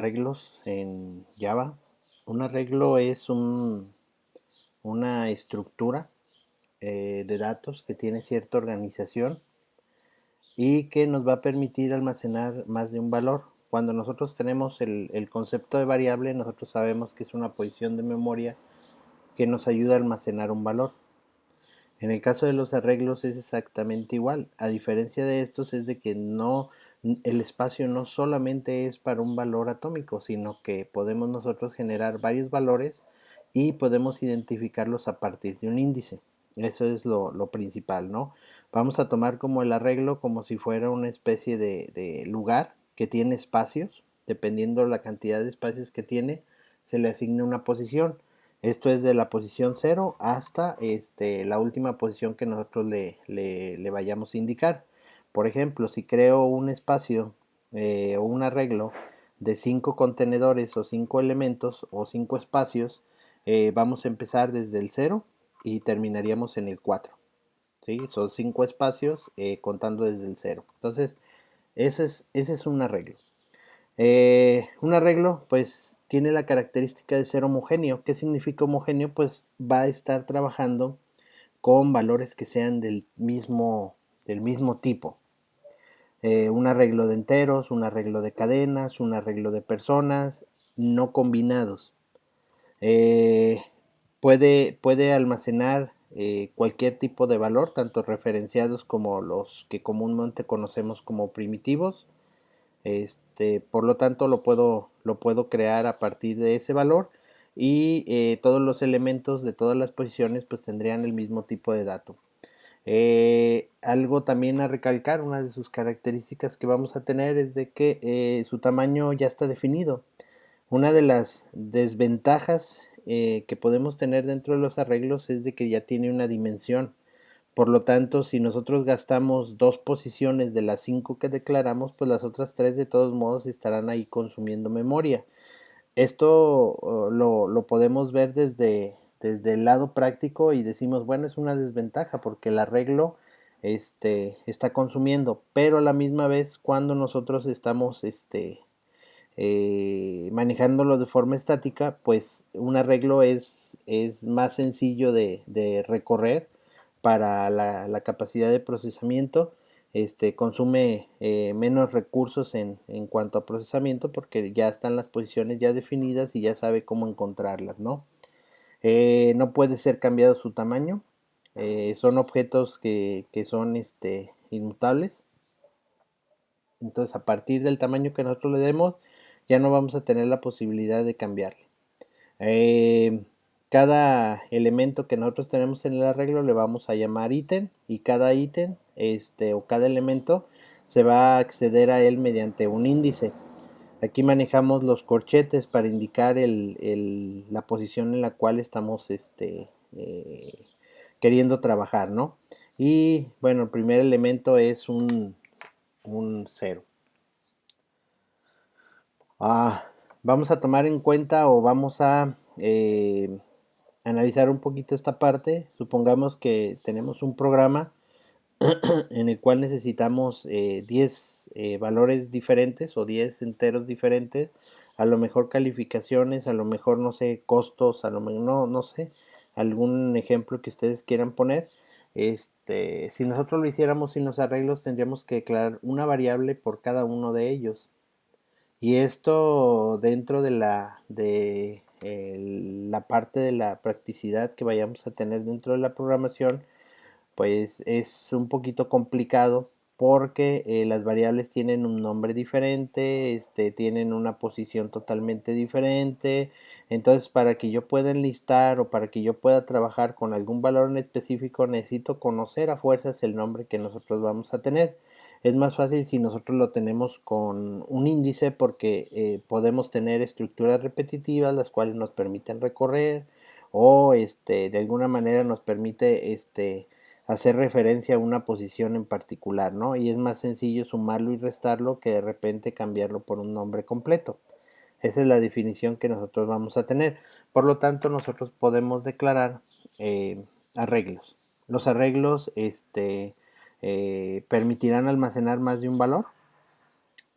Arreglos en Java. Un arreglo es una estructura de datos que tiene cierta organización y que nos va a permitir almacenar más de un valor. Cuando nosotros tenemos el concepto de variable, nosotros sabemos que es una posición de memoria que nos ayuda a almacenar un valor. En el caso de los arreglos es exactamente igual. A diferencia de estos es de que el espacio no solamente es para un valor atómico, sino que podemos nosotros generar varios valores y podemos identificarlos a partir de un índice. Eso es lo principal, ¿no? Vamos a tomar como el arreglo como si fuera una especie de lugar que tiene espacios. Dependiendo de la cantidad de espacios que tiene, se le asigna una posición. Esto es de la posición 0 hasta la última posición que nosotros le vayamos a indicar. Por ejemplo, si creo un espacio o un arreglo de 5 contenedores o 5 elementos o 5 espacios, vamos a empezar desde el 0 y terminaríamos en el 4. ¿Sí? Son 5 espacios contando desde el 0. Entonces, ese es un arreglo. Un arreglo pues tiene la característica de ser homogéneo. ¿Qué significa homogéneo? Pues va a estar trabajando con valores que sean del mismo tipo. Un arreglo de enteros, un arreglo de cadenas, un arreglo de personas, no combinados. Eh, puede almacenar cualquier tipo de valor, tanto referenciados como los que comúnmente conocemos como primitivos. Por lo tanto, lo puedo crear a partir de ese valor y todos los elementos de todas las posiciones pues tendrían el mismo tipo de dato. Algo también a recalcar, una de sus características que vamos a tener es de que su tamaño ya está definido. Una de las desventajas que podemos tener dentro de los arreglos es de que ya tiene una dimensión. Por lo tanto, si nosotros gastamos dos posiciones de las 5 que declaramos, pues las otras 3 de todos modos estarán ahí consumiendo memoria. Esto lo podemos ver desde el lado práctico y decimos, bueno, es una desventaja porque el arreglo está consumiendo, pero a la misma vez cuando nosotros estamos manejándolo de forma estática, pues un arreglo es más sencillo de recorrer para la capacidad de procesamiento. Consume menos recursos en cuanto a procesamiento porque ya están las posiciones ya definidas y ya sabe cómo encontrarlas, ¿no? No puede ser cambiado su tamaño. Son objetos que son inmutables. Entonces, a partir del tamaño que nosotros le demos, ya no vamos a tener la posibilidad de cambiarle. Eh, Cada elemento que nosotros tenemos en el arreglo le vamos a llamar ítem y cada ítem o cada elemento se va a acceder a él mediante un índice. Aquí manejamos los corchetes para indicar la posición en la cual estamos eh, queriendo trabajar, ¿no? Y bueno, el primer elemento es un 0. Ah, vamos a tomar en cuenta o vamos a analizar un poquito esta parte. Supongamos que tenemos un programa en el cual necesitamos 10 valores diferentes o 10 enteros diferentes, a lo mejor calificaciones, a lo mejor no sé, costos, a lo mejor no sé, algún ejemplo que ustedes quieran poner. Si nosotros lo hiciéramos sin los arreglos, tendríamos que declarar una variable por cada uno de ellos. Y esto dentro la parte de la practicidad que vayamos a tener dentro de la programación, pues es un poquito complicado porque las variables tienen un nombre diferente, tienen una posición totalmente diferente. Entonces, para que yo pueda enlistar o para que yo pueda trabajar con algún valor en específico, necesito conocer a fuerzas el nombre que nosotros vamos a tener. Es más fácil si nosotros lo tenemos con un índice porque podemos tener estructuras repetitivas las cuales nos permiten recorrer o de alguna manera nos permite hacer referencia a una posición en particular, ¿no? Y es más sencillo sumarlo y restarlo que de repente cambiarlo por un nombre completo. Esa es la definición que nosotros vamos a tener. Por lo tanto, nosotros podemos declarar arreglos. Los arreglos permitirán almacenar más de un valor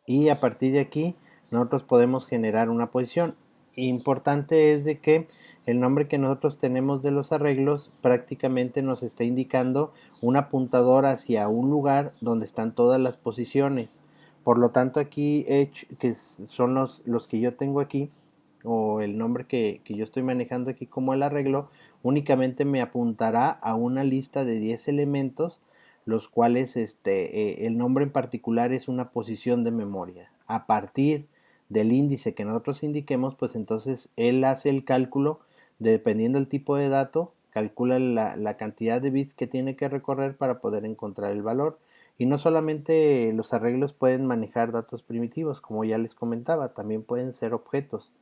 y a partir de aquí nosotros podemos generar una posición. Importante es de que el nombre que nosotros tenemos de los arreglos prácticamente nos está indicando un apuntador hacia un lugar donde están todas las posiciones. Por lo tanto, aquí Edge, que son los que yo tengo aquí, o el nombre que yo estoy manejando aquí como el arreglo, únicamente me apuntará a una lista de 10 elementos, los cuales el nombre en particular es una posición de memoria. A partir del índice que nosotros indiquemos, pues entonces él hace el cálculo, dependiendo del tipo de dato, calcula la cantidad de bits que tiene que recorrer para poder encontrar el valor. Y no solamente los arreglos pueden manejar datos primitivos, como ya les comentaba, también pueden ser objetos.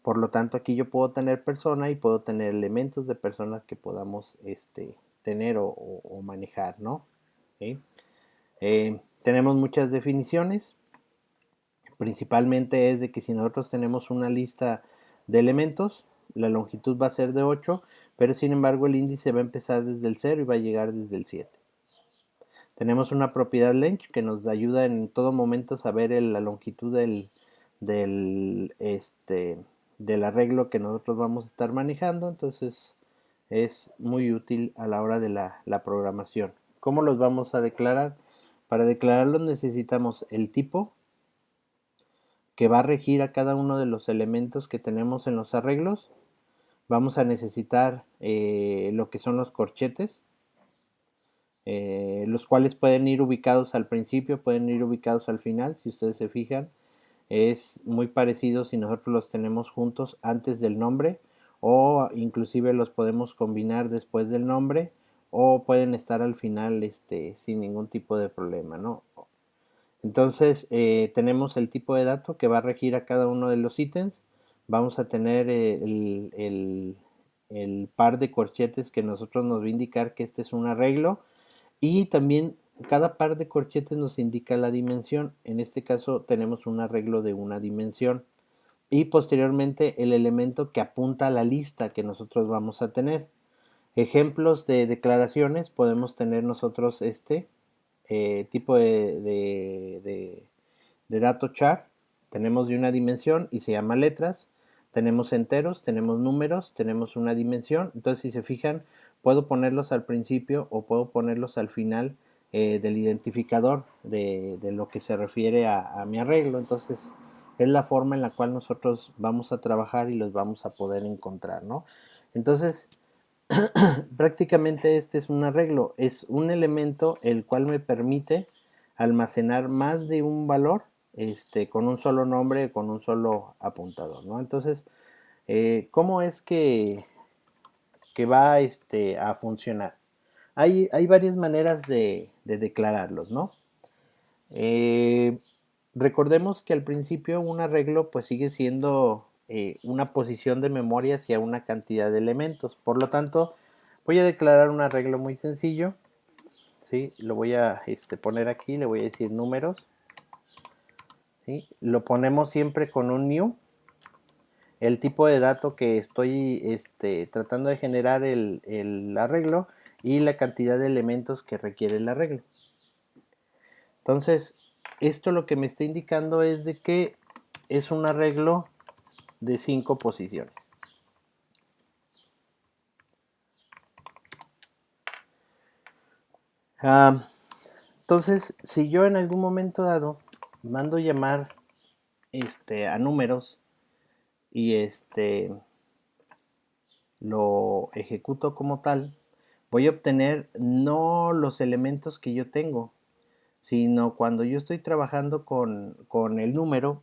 Por lo tanto, aquí yo puedo tener persona y puedo tener elementos de personas que podamos tener o manejar, ¿no? ¿Sí? Tenemos muchas definiciones. Principalmente es de que si nosotros tenemos una lista de elementos, la longitud va a ser de 8, pero sin embargo el índice va a empezar desde el 0 y va a llegar desde el 7. Tenemos una propiedad length que nos ayuda en todo momento a saber la longitud del, este, del arreglo que nosotros vamos a estar manejando, entonces es muy útil a la hora de la programación. ¿Cómo los vamos a declarar? Para declararlos necesitamos el tipo, que va a regir a cada uno de los elementos que tenemos en los arreglos. Vamos a necesitar lo que son los corchetes, los cuales pueden ir ubicados al principio, pueden ir ubicados al final, si ustedes se fijan. Es muy parecido si nosotros los tenemos juntos antes del nombre, o inclusive los podemos combinar después del nombre, o pueden estar al final sin ningún tipo de problema, ¿no? Entonces tenemos el tipo de dato que va a regir a cada uno de los ítems. Vamos a tener el par de corchetes que nosotros nos va a indicar que este es un arreglo. Y también cada par de corchetes nos indica la dimensión. En este caso tenemos un arreglo de una dimensión. Y posteriormente el elemento que apunta a la lista que nosotros vamos a tener. Ejemplos de declaraciones podemos tener nosotros tipo de dato char. Tenemos de una dimensión y se llama letras. Tenemos enteros, tenemos números, tenemos una dimensión. Entonces, si se fijan, puedo ponerlos al principio o puedo ponerlos al final del identificador de lo que se refiere a mi arreglo. Entonces, es la forma en la cual nosotros vamos a trabajar y los vamos a poder encontrar, ¿no? Entonces, prácticamente este es un arreglo, es un elemento el cual me permite almacenar más de un valor con un solo nombre, con un solo apuntador, ¿no? Entonces, ¿cómo es que va a funcionar? Hay varias maneras de declararlos, ¿no? Eh, Recordemos que al principio un arreglo pues sigue siendo una posición de memoria hacia una cantidad de elementos. Por lo tanto, voy a declarar un arreglo muy sencillo. ¿Sí? Lo voy a poner aquí, le voy a decir números. ¿Sí? Lo ponemos siempre con un new. El tipo de dato que estoy tratando de generar el arreglo y la cantidad de elementos que requiere el arreglo. Entonces, esto lo que me está indicando es de que es un arreglo de 5 posiciones. Entonces, si yo en algún momento dado mando llamar a números y lo ejecuto como tal, voy a obtener no los elementos que yo tengo, sino cuando yo estoy trabajando con el número,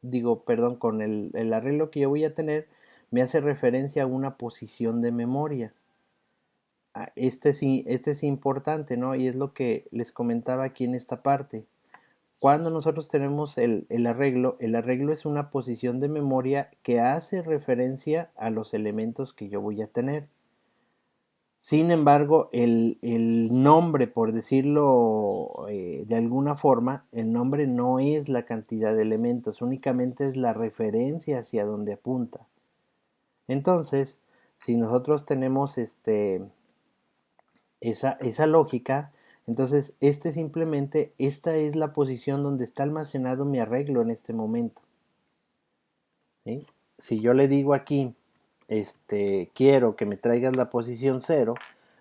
digo, perdón, con el arreglo que yo voy a tener, me hace referencia a una posición de memoria. Este es importante, ¿no? Y es lo que les comentaba aquí en esta parte. Cuando nosotros tenemos el arreglo es una posición de memoria que hace referencia a los elementos que yo voy a tener. Sin embargo, el nombre, por decirlo de alguna forma, el nombre no es la cantidad de elementos, únicamente es la referencia hacia donde apunta. Entonces, si nosotros tenemos esa lógica, entonces esta es la posición donde está almacenado mi arreglo en este momento. ¿sí? Si yo le digo aquí, quiero que me traigas la posición 0,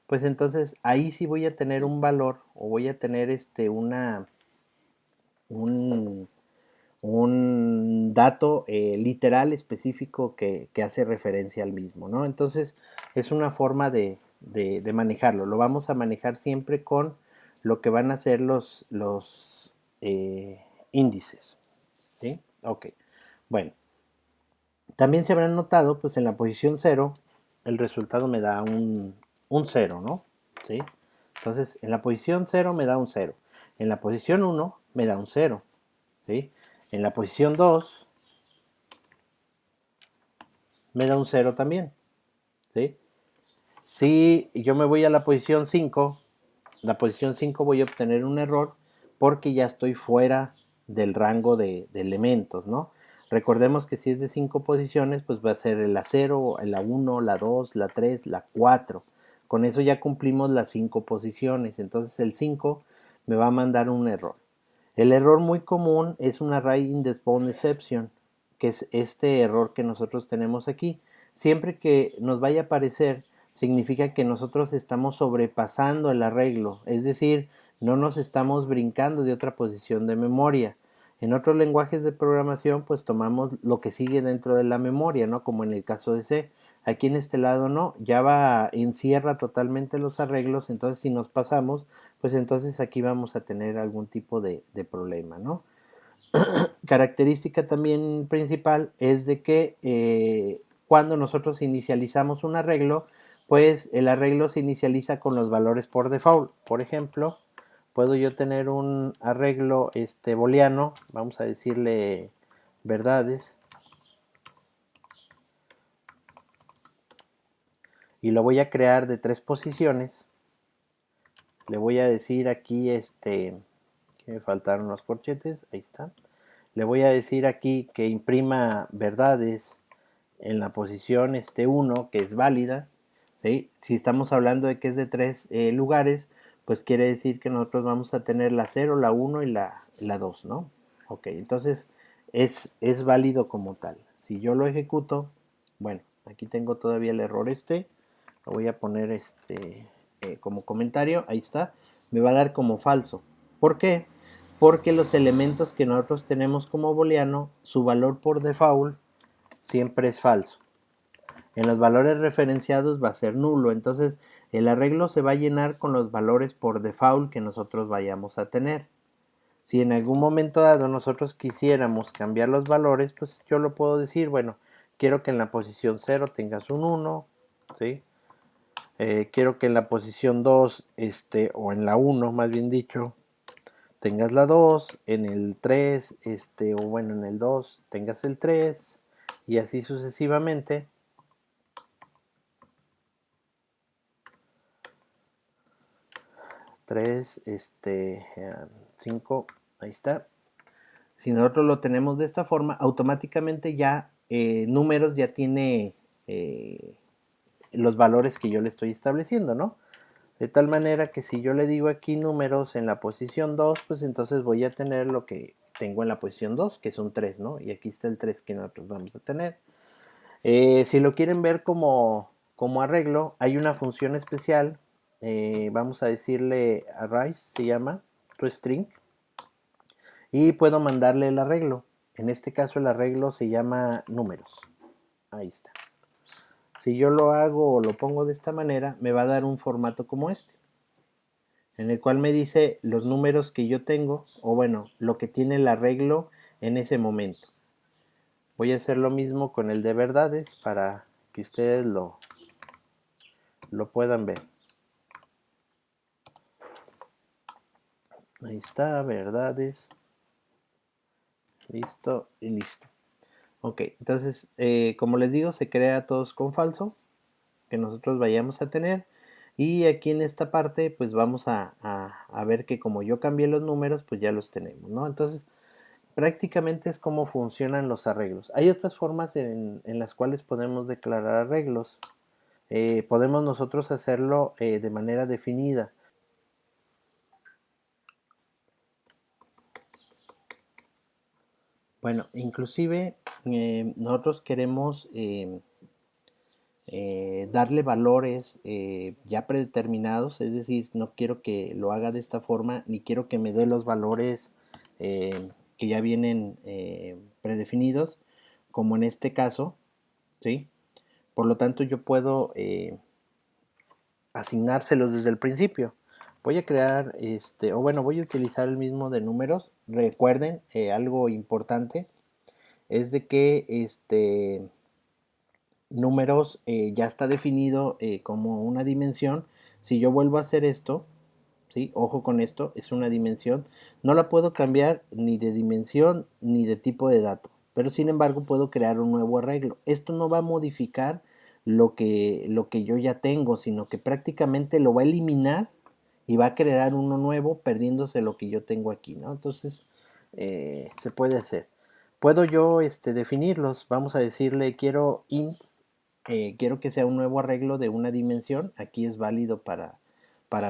pues entonces ahí sí voy a tener un valor o voy a tener un, un dato literal específico que hace referencia al mismo, ¿no? Entonces es una forma de manejarlo. Lo vamos a manejar siempre con lo que van a ser los índices, ¿sí? Ok, bueno. También se habrán notado, pues en la posición 0, el resultado me da un 0, ¿no? ¿Sí? Entonces, en la posición 0 me da un 0. En la posición 1 me da un 0. ¿Sí? En la posición 2 me da un 0 también. ¿Sí? Si yo me voy a la posición 5 voy a obtener un error porque ya estoy fuera del rango de elementos, ¿no? Recordemos que si es de 5 posiciones, pues va a ser la 0, la 1, la 2, la 3, la 4. Con eso ya cumplimos las 5 posiciones. Entonces el 5 me va a mandar un error. El error muy común es un array in the spawn exception, que es este error que nosotros tenemos aquí. Siempre que nos vaya a aparecer, significa que nosotros estamos sobrepasando el arreglo, es decir, no nos estamos brincando de otra posición de memoria. En otros lenguajes de programación, pues tomamos lo que sigue dentro de la memoria, ¿no? Como en el caso de C. Aquí en este lado no, Java encierra totalmente los arreglos, entonces si nos pasamos, pues entonces aquí vamos a tener algún tipo de problema, ¿no? Característica también principal es de que cuando nosotros inicializamos un arreglo, pues el arreglo se inicializa con los valores por default. Por ejemplo, puedo yo tener un arreglo booleano, vamos a decirle verdades, y lo voy a crear de 3 posiciones. Le voy a decir aquí, que me faltaron los corchetes, ahí está. Le voy a decir aquí que imprima verdades en la posición 1, que es válida. ¿Sí? Si estamos hablando de que es de 3 lugares, pues quiere decir que nosotros vamos a tener la 0, la 1 y la 2, ¿no? Ok, entonces es válido como tal. Si yo lo ejecuto, bueno, aquí tengo todavía el error lo voy a poner como comentario, ahí está, me va a dar como falso. ¿Por qué? Porque los elementos que nosotros tenemos como booleano, su valor por default siempre es falso. En los valores referenciados va a ser nulo, entonces el arreglo se va a llenar con los valores por default que nosotros vayamos a tener. Si en algún momento dado nosotros quisiéramos cambiar los valores, pues yo lo puedo decir, bueno, quiero que en la posición 0 tengas un 1, ¿sí? Quiero que en la posición 2, o en la 1 más bien dicho, tengas la 2, en el 3, o bueno, en el 2 tengas el 3, y así sucesivamente. 3, 5, ahí está. Si nosotros lo tenemos de esta forma, automáticamente ya números ya tiene los valores que yo le estoy estableciendo, ¿no? De tal manera que si yo le digo aquí números en la posición 2, pues entonces voy a tener lo que tengo en la posición 2, que es un 3, ¿no? Y aquí está el 3 que nosotros vamos a tener. Si lo quieren ver como arreglo, hay una función especial, vamos a decirle arrays, se llama, toString, y puedo mandarle el arreglo. En este caso el arreglo se llama números. Ahí está. Si yo lo hago o lo pongo de esta manera, me va a dar un formato como este, en el cual me dice los números que yo tengo, o bueno, lo que tiene el arreglo en ese momento. Voy a hacer lo mismo con el de verdades para que ustedes lo puedan ver. Ahí está, verdades. Listo y listo. Ok, entonces, como les digo, se crea todos con falso, que nosotros vayamos a tener. Y aquí en esta parte, pues vamos a ver que como yo cambié los números, pues ya los tenemos, ¿no? Entonces, prácticamente es como funcionan los arreglos. Hay otras formas en las cuales podemos declarar arreglos. Podemos nosotros hacerlo de manera definida. Bueno, inclusive nosotros queremos darle valores ya predeterminados, es decir, no quiero que lo haga de esta forma, ni quiero que me dé los valores que ya vienen predefinidos, como en este caso, ¿sí? Por lo tanto, yo puedo asignárselos desde el principio. Voy a crear, o bueno, voy a utilizar el mismo de números. Recuerden, algo importante es de que números ya está definido como una dimensión. Si yo vuelvo a hacer esto, ¿sí? Ojo con esto, es una dimensión. No la puedo cambiar ni de dimensión ni de tipo de dato, pero sin embargo puedo crear un nuevo arreglo. Esto no va a modificar lo que yo ya tengo, sino que prácticamente lo va a eliminar y va a crear uno nuevo perdiéndose lo que yo tengo aquí, ¿no? Entonces se puede hacer. Puedo yo definirlos. Vamos a decirle quiero int, quiero que sea un nuevo arreglo de una dimensión. Aquí es válido para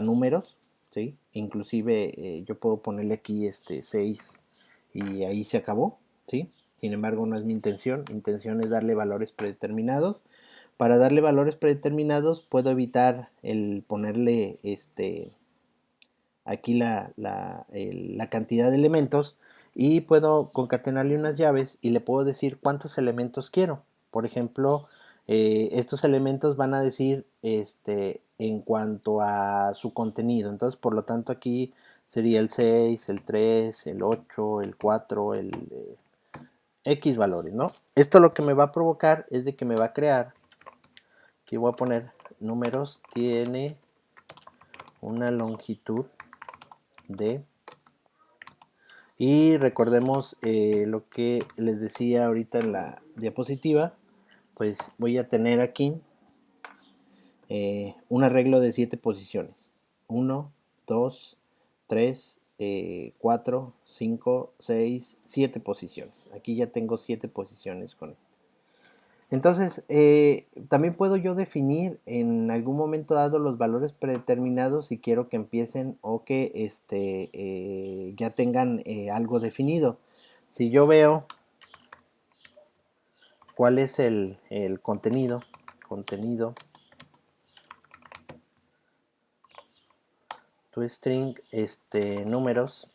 números, ¿sí? Inclusive yo puedo ponerle aquí 6 y ahí se acabó, ¿sí? Sin embargo, no es mi intención. Mi intención es darle valores predeterminados. Para darle valores predeterminados puedo evitar el ponerle aquí la cantidad de elementos y puedo concatenarle unas llaves y le puedo decir cuántos elementos quiero. Por ejemplo, estos elementos van a decir en cuanto a su contenido. Entonces, por lo tanto, aquí sería el 6, el 3, el 8, el 4, el X valores, ¿no? Esto lo que me va a provocar es de que me va a crear, aquí voy a poner números, tiene una longitud de. Y recordemos lo que les decía ahorita en la diapositiva, pues voy a tener aquí un arreglo de 7 posiciones. 1, 2, 3, 4, 5, 6, 7 posiciones. Aquí ya tengo 7 posiciones con esto. Entonces, también puedo yo definir en algún momento dado los valores predeterminados si quiero que empiecen o que ya tengan algo definido. Si yo veo cuál es el contenido toString números,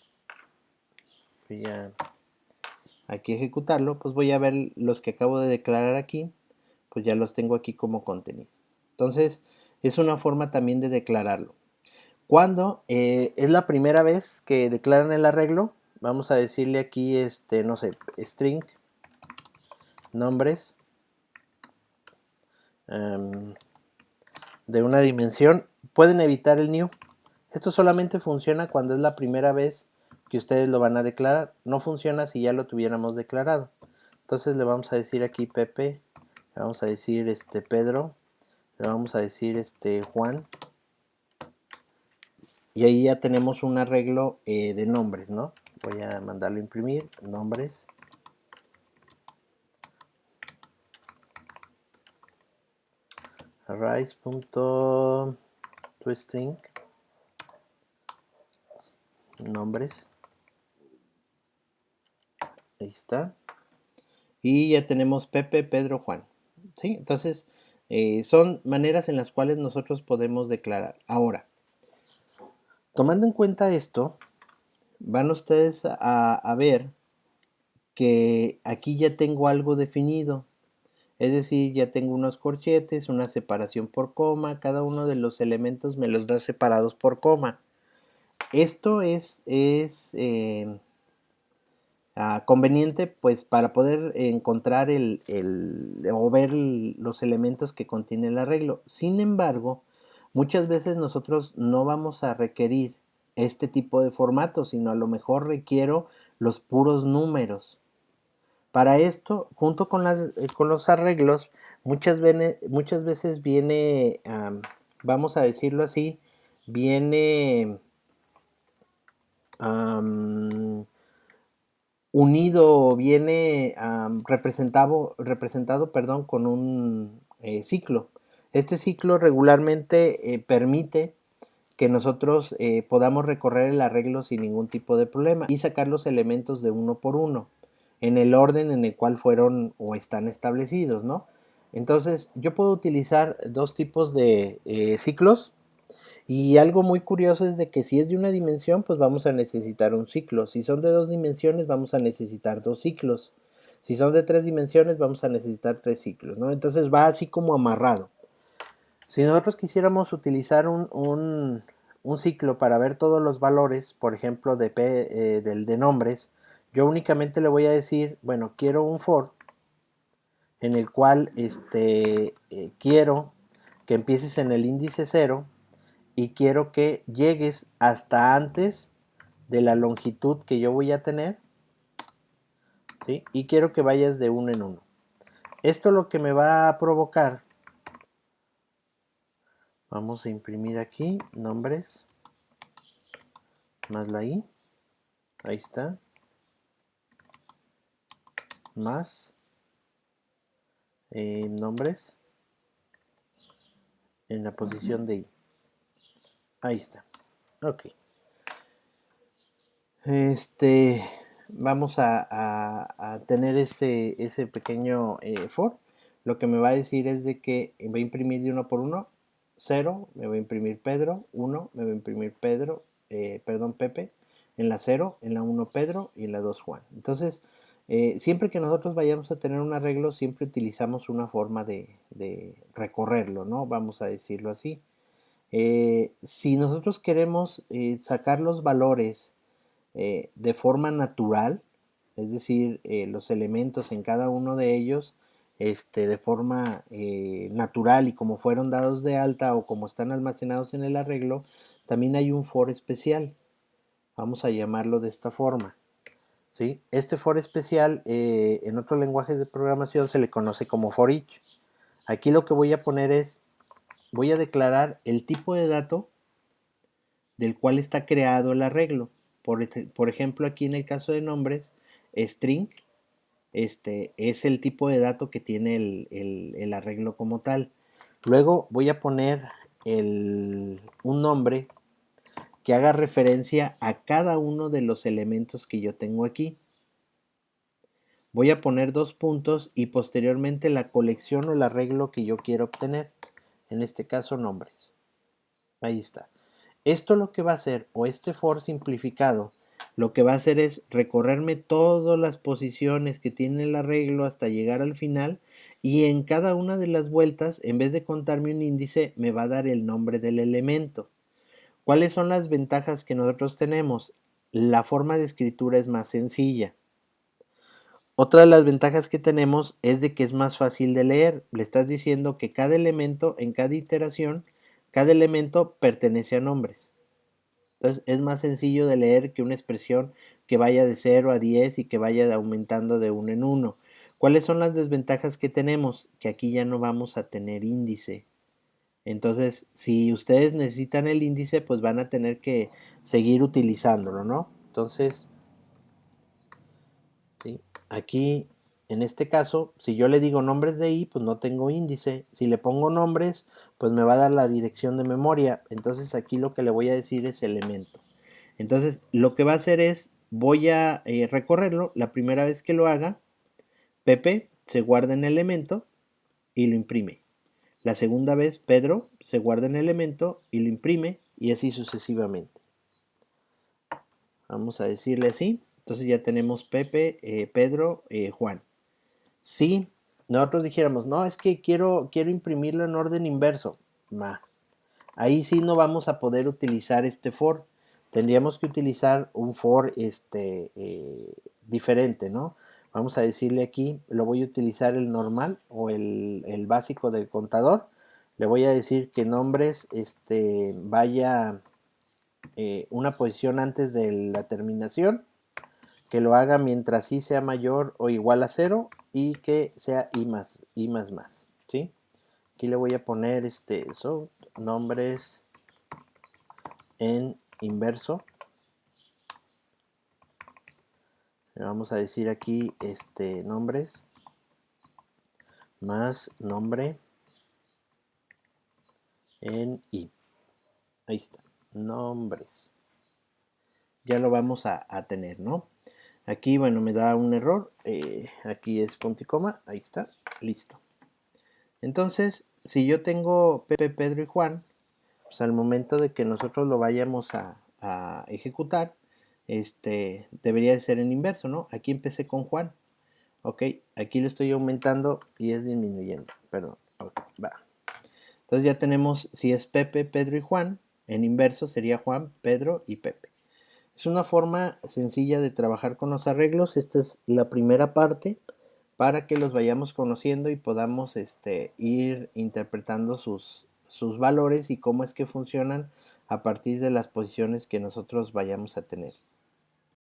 voy a aquí ejecutarlo, pues voy a ver los que acabo de declarar aquí, pues ya los tengo aquí como contenido. Entonces, es una forma también de declararlo. Cuando es la primera vez que declaran el arreglo, vamos a decirle aquí, no sé, string nombres de una dimensión. Pueden evitar el new. Esto solamente funciona cuando es la primera vez que ustedes lo van a declarar. No funciona si ya lo tuviéramos declarado. Entonces le vamos a decir aquí Pepe, le vamos a decir Pedro, le vamos a decir Juan. Y ahí ya tenemos un arreglo de nombres, ¿no? Voy a mandarlo a imprimir, nombres. Arrays.toString nombres. Ahí está. Y ya tenemos Pepe, Pedro, Juan. ¿Sí? Entonces, son maneras en las cuales nosotros podemos declarar. Ahora, tomando en cuenta esto, van ustedes a ver que aquí ya tengo algo definido. Es decir, ya tengo unos corchetes, una separación por coma, cada uno de los elementos me los da separados por coma. Esto es conveniente pues para poder encontrar o ver los elementos que contiene el arreglo. Sin embargo, muchas veces nosotros no vamos a requerir este tipo de formato, sino a lo mejor requiero los puros números. Para esto, junto con los arreglos, muchas veces viene, vamos a decirlo así, viene unido, viene representado, perdón, con un ciclo. Este ciclo regularmente permite que nosotros podamos recorrer el arreglo sin ningún tipo de problema y sacar los elementos de uno por uno. en el orden en el cual fueron o están establecidos, ¿no? Entonces, yo puedo utilizar dos tipos de ciclos y algo muy curioso es de que si es de una dimensión, pues vamos a necesitar un ciclo. Si son de dos dimensiones, vamos a necesitar dos ciclos. Si son de tres dimensiones, vamos a necesitar tres ciclos, ¿no? Entonces va así como amarrado. Si nosotros quisiéramos utilizar un ciclo para ver todos los valores, por ejemplo, del de nombres, yo únicamente le voy a decir, bueno, quiero un for en el cual quiero que empieces en el índice cero y quiero que llegues hasta antes de la longitud que yo voy a tener, ¿sí? Y quiero que vayas de uno en uno. Esto lo que me va a provocar, vamos a imprimir aquí nombres más la i, ahí está, más nombres en la posición de i. Ahí está. Ok. Vamos a tener ese pequeño for. Lo que me va a decir es de que va a imprimir de uno por uno. 0, me va a imprimir Pedro. 1, me va a imprimir Pedro, perdón, Pepe. En la 0, en la 1 Pedro y en la 2 Juan. Entonces, siempre que nosotros vayamos a tener un arreglo, siempre utilizamos una forma de recorrerlo, ¿no? Vamos a decirlo así. Si nosotros queremos sacar los valores de forma natural, es decir, los elementos en cada uno de ellos de forma natural y como fueron dados de alta o como están almacenados en el arreglo, también hay un for especial. Vamos a llamarlo de esta forma. ¿Sí? Este for especial en otros lenguajes de programación se le conoce como for each. Aquí lo que voy a poner es, voy a declarar el tipo de dato del cual está creado el arreglo. Por ejemplo, aquí en el caso de nombres, string es el tipo de dato que tiene el arreglo como tal. Luego voy a poner un nombre que haga referencia a cada uno de los elementos que yo tengo aquí. Voy a poner dos puntos y posteriormente la colección o el arreglo que yo quiero obtener. En este caso, nombres. Ahí está. Esto lo que va a hacer, o este for simplificado, lo que va a hacer es recorrerme todas las posiciones que tiene el arreglo hasta llegar al final y en cada una de las vueltas, en vez de contarme un índice, me va a dar el nombre del elemento. ¿Cuáles son las ventajas que nosotros tenemos? La forma de escritura es más sencilla. Otra de las ventajas que tenemos es de que es más fácil de leer. Le estás diciendo que cada elemento, en cada iteración, cada elemento pertenece a nombres. Entonces es más sencillo de leer que una expresión que vaya de 0 a 10 y que vaya aumentando de uno en uno. ¿Cuáles son las desventajas que tenemos? Que aquí ya no vamos a tener índice. Entonces, si ustedes necesitan el índice, pues van a tener que seguir utilizándolo, ¿no? Entonces, ¿sí? Aquí, en este caso, si yo le digo nombres de i, pues no tengo índice. Si le pongo nombres, pues me va a dar la dirección de memoria. Entonces aquí lo que le voy a decir es elemento. Entonces, lo que va a hacer es, voy a recorrerlo. La primera vez que lo haga, Pepe se guarda en elemento y lo imprime. La segunda vez, Pedro se guarda en elemento y lo imprime y así sucesivamente. Vamos a decirle así. Entonces ya tenemos Pepe, Pedro, Juan. Si nosotros dijéramos, no, es que quiero imprimirlo en orden inverso, ahí sí no vamos a poder utilizar este for. Tendríamos que utilizar un for diferente, ¿no? Vamos a decirle aquí, lo voy a utilizar el normal o el básico del contador. Le voy a decir que nombres vaya una posición antes de la terminación, que lo haga mientras i sea mayor o igual a 0 y que sea i más, ¿sí? Aquí le voy a poner nombres en inverso. Le vamos a decir aquí nombres más nombre en i. Ahí está, nombres. Ya lo vamos a tener, ¿no? Aquí, bueno, me da un error. Aquí es punto y coma. Ahí está. Listo. Entonces, si yo tengo Pepe, Pedro y Juan, pues al momento de que nosotros lo vayamos a ejecutar, debería de ser en inverso, ¿no? Aquí empecé con Juan. Ok, aquí lo estoy aumentando y es disminuyendo. Perdón. Ok, va. Entonces ya tenemos, si es Pepe, Pedro y Juan, en inverso sería Juan, Pedro y Pepe. Es una forma sencilla de trabajar con los arreglos. Esta es la primera parte para que los vayamos conociendo y podamos ir interpretando sus valores y cómo es que funcionan a partir de las posiciones que nosotros vayamos a tener.